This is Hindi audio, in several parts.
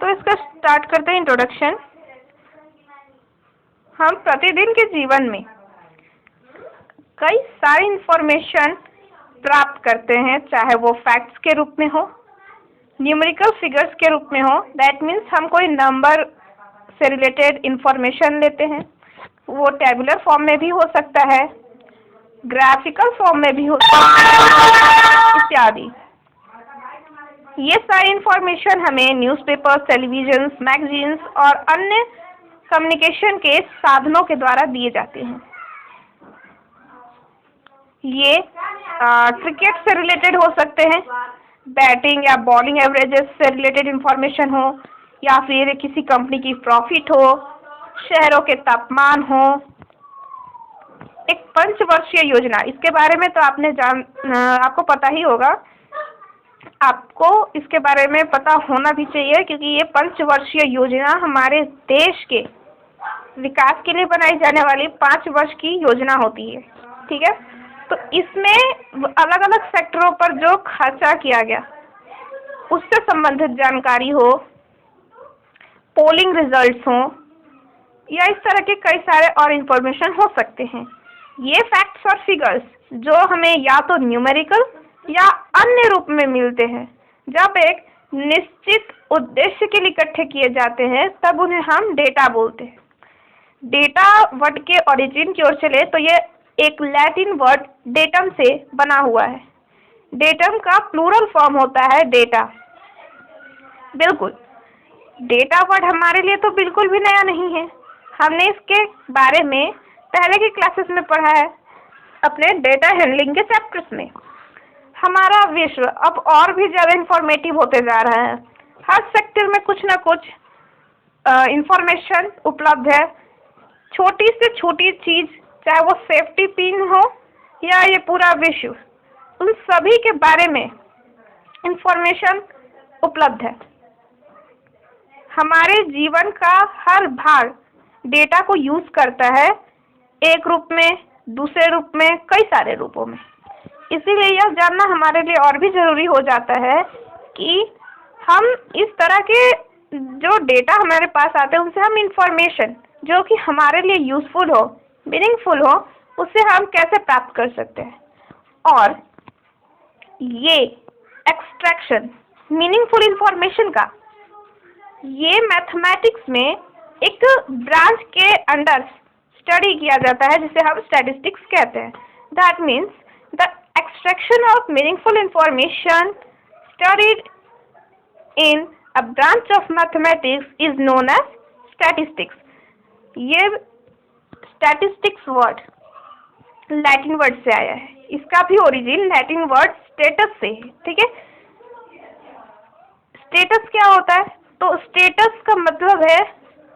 तो इसका स्टार्ट करते हैं इंट्रोडक्शन। हम प्रतिदिन के जीवन में कई सारी इंफॉर्मेशन प्राप्त करते हैं, चाहे वो फैक्ट्स के रूप में हो, न्यूमेरिकल फिगर्स के रूप में हो। दैट मीन्स हम कोई नंबर से रिलेटेड इंफॉर्मेशन लेते हैं, वो टेबुलर फॉर्म में भी हो सकता है, ग्राफिकल फॉर्म में भी हो सकता है, इत्यादि। ये सारी इंफॉर्मेशन हमें न्यूज़पेपर्स, टेलीविजन, मैगजीन्स और अन्य कम्युनिकेशन के साधनों के द्वारा दिए जाते हैं। ये क्रिकेट से रिलेटेड हो सकते हैं, बैटिंग या बॉलिंग एवरेजेस से रिलेटेड इंफॉर्मेशन हो, या फिर किसी कंपनी की प्रॉफिट हो, शहरों के तापमान हो। एक पंचवर्षीय योजना, इसके बारे में तो आपको पता ही होगा, आपको इसके बारे में पता होना भी चाहिए, क्योंकि ये पंचवर्षीय योजना हमारे देश के विकास के लिए बनाई जाने वाली 5 वर्ष की योजना होती है। ठीक है, तो इसमें अलग अलग सेक्टरों पर जो खर्चा किया गया उससे संबंधित जानकारी हो, पोलिंग रिजल्ट्स हो, या इस तरह के कई सारे और इंफॉर्मेशन हो सकते हैं। ये फैक्ट्स और फिगर्स जो हमें या तो न्यूमेरिकल या अन्य रूप में मिलते हैं, जब एक निश्चित उद्देश्य के लिए इकट्ठे किए जाते हैं तब उन्हें हम डेटा बोलते हैं। डेटा वर्ड के ओरिजिन की ओर चले तो ये एक लैटिन वर्ड डेटम से बना हुआ है। डेटम का प्लूरल फॉर्म होता है डेटा। बिल्कुल, डेटा वर्ड हमारे लिए तो बिल्कुल भी नया नहीं है, हमने इसके बारे में पहले की क्लासेस में पढ़ा है अपने डेटा हैंडलिंग के चैप्टर्स में। हमारा विश्व अब और भी ज़्यादा इंफॉर्मेटिव होते जा रहा है। हर सेक्टर में कुछ ना कुछ इंफॉर्मेशन उपलब्ध है। छोटी से छोटी चीज़, चाहे वो सेफ्टी पिन हो या ये पूरा विश्व, उन सभी के बारे में इंफॉर्मेशन उपलब्ध है। हमारे जीवन का हर भाग डेटा को यूज़ करता है, एक रूप में, दूसरे रूप में, कई सारे रूपों में। इसीलिए यह जानना हमारे लिए और भी ज़रूरी हो जाता है कि हम इस तरह के जो डेटा हमारे पास आते हैं उनसे हम इंफॉर्मेशन जो कि हमारे लिए यूज़फुल हो, मीनिंगफुल हो, उसे हम कैसे प्राप्त कर सकते हैं। और ये एक्सट्रैक्शन मीनिंगफुल इंफॉर्मेशन का, ये मैथमेटिक्स में एक ब्रांच के अंडर स्टडी किया जाता है जिसे हम स्टैटिस्टिक्स कहते हैं। That means the extraction of meaningful information studied in a branch of mathematics is known as statistics. ये स्टैटिस्टिक्स वर्ड लैटिन वर्ड से आया है, इसका भी ओरिजिन लैटिन वर्ड स्टेटस से है। ठीक है, स्टेटस क्या होता है? तो स्टेटस का मतलब है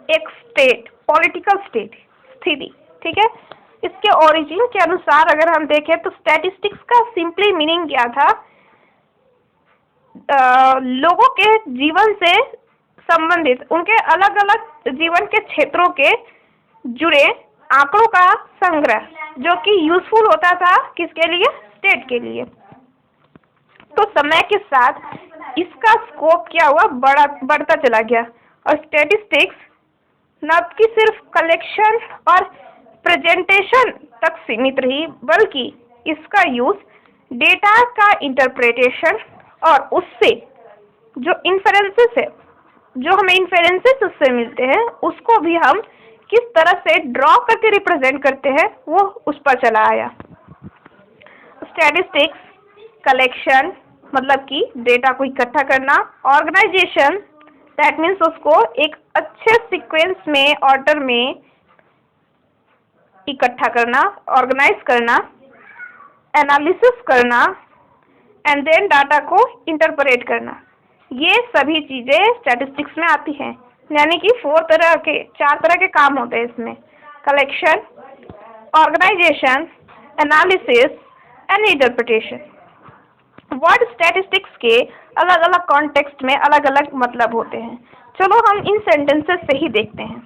एक स्टेट, पॉलिटिकल स्टेट, स्थिति। ठीक है, इसके ओरिजिन के अनुसार अगर हम देखें तो स्टैटिस्टिक्स का सिंपली मीनिंग क्या था? लोगों के जीवन से संबंधित, उनके अलग अलग जीवन के क्षेत्रों के जुड़े आंकड़ों का संग्रह, जो कि यूजफुल होता था किसके लिए? स्टेट के लिए। तो समय के साथ इसका स्कोप क्या हुआ? बढ़ता चला गया, और स्टैटिस्टिक्स न कि सिर्फ कलेक्शन और प्रेजेंटेशन तक सीमित रही, बल्कि इसका यूज डेटा का इंटरप्रिटेशन और उससे जो इन्फेरेंसेस है, जो हमें इन्फेरेंसेस उससे मिलते हैं, उसको भी हम किस तरह से ड्रॉ करके रिप्रेजेंट करते हैं, वो उस पर चला आया। स्टैटिस्टिक्स कलेक्शन मतलब कि डेटा को इकट्ठा करना, ऑर्गेनाइजेशन दैट मीन्स उसको एक अच्छे सीक्वेंस में, ऑर्डर में इकट्ठा करना, ऑर्गेनाइज करना, एनालिसिस करना, एंड देन डाटा को इंटरप्रेट करना। ये सभी चीज़ें स्टैटिस्टिक्स में आती हैं। यानी कि 4 तरह के काम होते हैं इसमें: collection, organisation, analysis and interpretation. Word statistics के अलग अलग कॉन्टेक्स्ट में अलग अलग मतलब होते हैं। चलो हम इन सेंटेंसेस से ही देखते हैं।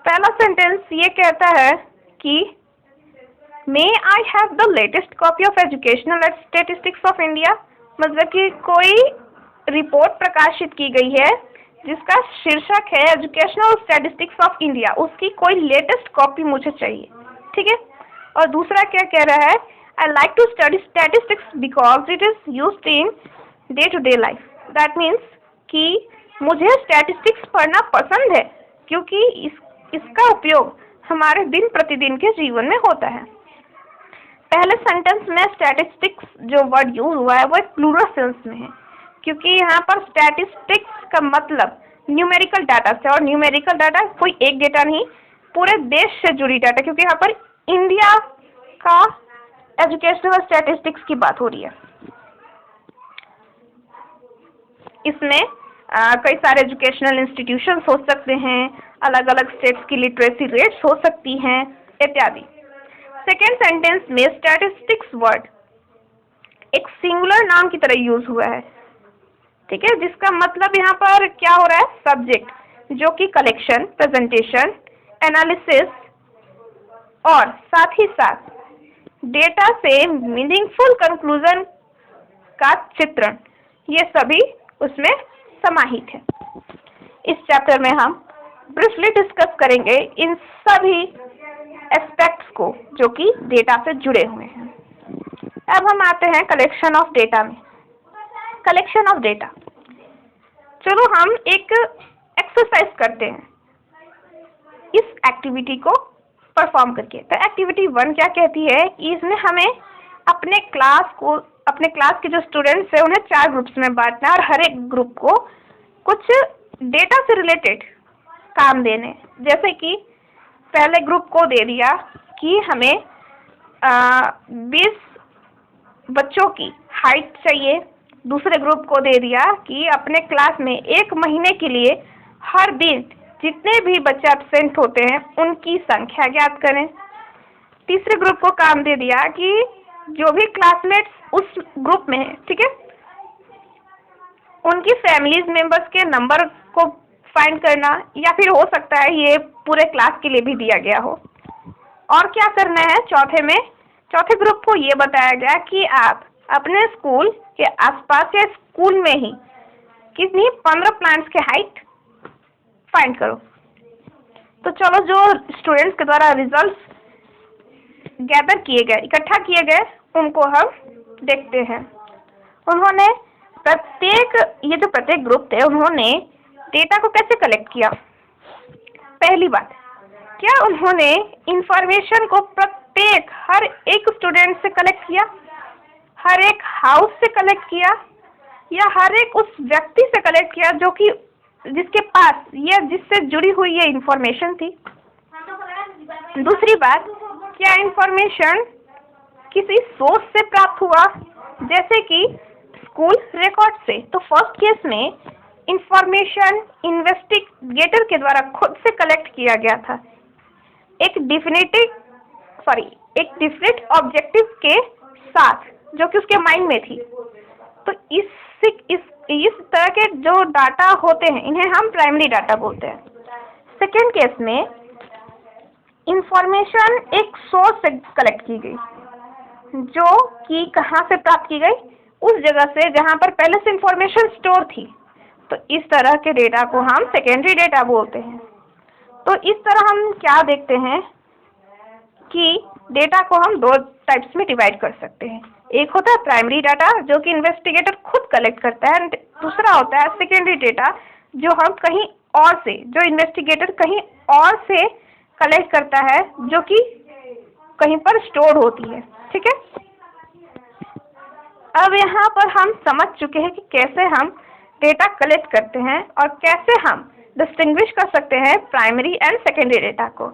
पहला सेंटेंस ये कहता है कि may I have the latest copy of educational statistics of India. मतलब कि कोई रिपोर्ट प्रकाशित की गई है जिसका शीर्षक है एजुकेशनल स्टैटिस्टिक्स ऑफ इंडिया, उसकी कोई लेटेस्ट कॉपी मुझे चाहिए, ठीक है। और दूसरा क्या कह रहा है, I like to study statistics because it is used in day to day life. That means कि मुझे स्टैटिस्टिक्स पढ़ना पसंद है क्योंकि इसका उपयोग हमारे दिन प्रतिदिन के जीवन में होता है। पहले सेंटेंस में स्टैटिस्टिक्स जो वर्ड यूज हुआ है वो एक प्लूरल सेंस में है क्योंकि यहाँ पर स्टैटिस्टिक्स का मतलब न्यूमेरिकल डाटा से, और न्यूमेरिकल डाटा कोई एक डेटा नहीं, पूरे देश से जुड़ी डाटा, क्योंकि यहाँ पर इंडिया का एजुकेशनल स्टैटिस्टिक्स की बात हो रही है। इसमें कई सारे एजुकेशनल इंस्टीट्यूशंस हो सकते हैं, अलग अलग स्टेट्स की लिटरेसी रेट्स हो सकती हैं इत्यादि। सेकेंड सेंटेंस में स्टैटिस्टिक्स वर्ड एक सिंगुलर नाउन की तरह यूज हुआ है, ठीक है, जिसका मतलब यहाँ पर क्या हो रहा है, सब्जेक्ट, जो कि कलेक्शन, प्रेजेंटेशन, एनालिसिस और साथ ही साथ डेटा से मीनिंगफुल कंक्लूजन का चित्रण, ये सभी उसमें समाहित है। इस चैप्टर में हम ब्रीफली डिस्कस करेंगे इन सभी एस्पेक्ट्स को जो कि डेटा से जुड़े हुए हैं। अब हम आते हैं कलेक्शन ऑफ डेटा में। कलेक्शन ऑफ डेटा, चलो हम एक एक्सरसाइज करते हैं इस एक्टिविटी को परफॉर्म करके। तो एक्टिविटी 1 क्या कहती है, इसमें हमें अपने क्लास के जो स्टूडेंट्स हैं उन्हें 4 ग्रुप्स में बांटना है और हर एक ग्रुप को कुछ डेटा से रिलेटेड काम देने। जैसे कि पहले ग्रुप को दे दिया कि हमें 20 बच्चों की हाइट चाहिए, दूसरे ग्रुप को दे दिया कि अपने क्लास में 1 महीने के लिए हर दिन जितने भी बच्चे एब्सेंट होते हैं उनकी संख्या ज्ञात करें। तीसरे ग्रुप को काम दे दिया कि जो भी क्लासमेट्स उस ग्रुप में है, ठीक है, उनकी फैमिलीज मेंबर्स के नंबर को फाइंड करना, या फिर हो सकता है ये पूरे क्लास के लिए भी दिया गया हो। और क्या करना है, चौथे ग्रुप को ये बताया गया कि आप अपने स्कूल के आसपास या स्कूल में ही कितनी 15 प्लांट्स के हाइट फाइंड करो। तो चलो, जो स्टूडेंट्स के द्वारा रिजल्ट्स गैदर किए गए, इकट्ठा किए गए, उनको हम देखते हैं। उन्होंने प्रत्येक ग्रुप थे, उन्होंने डेटा को कैसे कलेक्ट किया। पहली बात, क्या उन्होंने इंफॉर्मेशन को हर एक स्टूडेंट से कलेक्ट किया, हर एक हाउस से कलेक्ट किया, या हर एक उस व्यक्ति से कलेक्ट किया जो कि जिसके पास या जिससे जुड़ी हुई ये इंफॉर्मेशन थी। दूसरी बात, क्या इंफॉर्मेशन किसी सोर्स से प्राप्त हुआ, जैसे कि स्कूल रिकॉर्ड से। तो फर्स्ट केस में इंफॉर्मेशन इन्वेस्टिगेटर के द्वारा खुद से कलेक्ट किया गया था, एक डिफरेंट ऑब्जेक्टिव के साथ जो कि उसके माइंड में थी। तो इस तरह के जो डाटा होते हैं इन्हें हम प्राइमरी डाटा बोलते हैं। सेकेंड केस में इंफॉर्मेशन एक सोर्स से कलेक्ट की गई, जो कि कहाँ से प्राप्त की गई, उस जगह से जहाँ पर पहले से इंफॉर्मेशन स्टोर थी। तो इस तरह के डेटा को हम सेकेंडरी डेटा बोलते हैं। तो इस तरह हम क्या देखते हैं कि डेटा को हम 2 टाइप्स में डिवाइड कर सकते हैं। एक होता है प्राइमरी डाटा जो कि इन्वेस्टिगेटर खुद कलेक्ट करता है, दूसरा होता है सेकेंडरी डाटा जो हम कहीं और से, जो इन्वेस्टिगेटर कहीं और से कलेक्ट करता है, जो कि कहीं पर स्टोर होती है, ठीक है। अब यहाँ पर हम समझ चुके हैं कि कैसे हम डेटा कलेक्ट करते हैं और कैसे हम डिस्टिंग्विश कर सकते हैं प्राइमरी एंड सेकेंडरी डेटा को।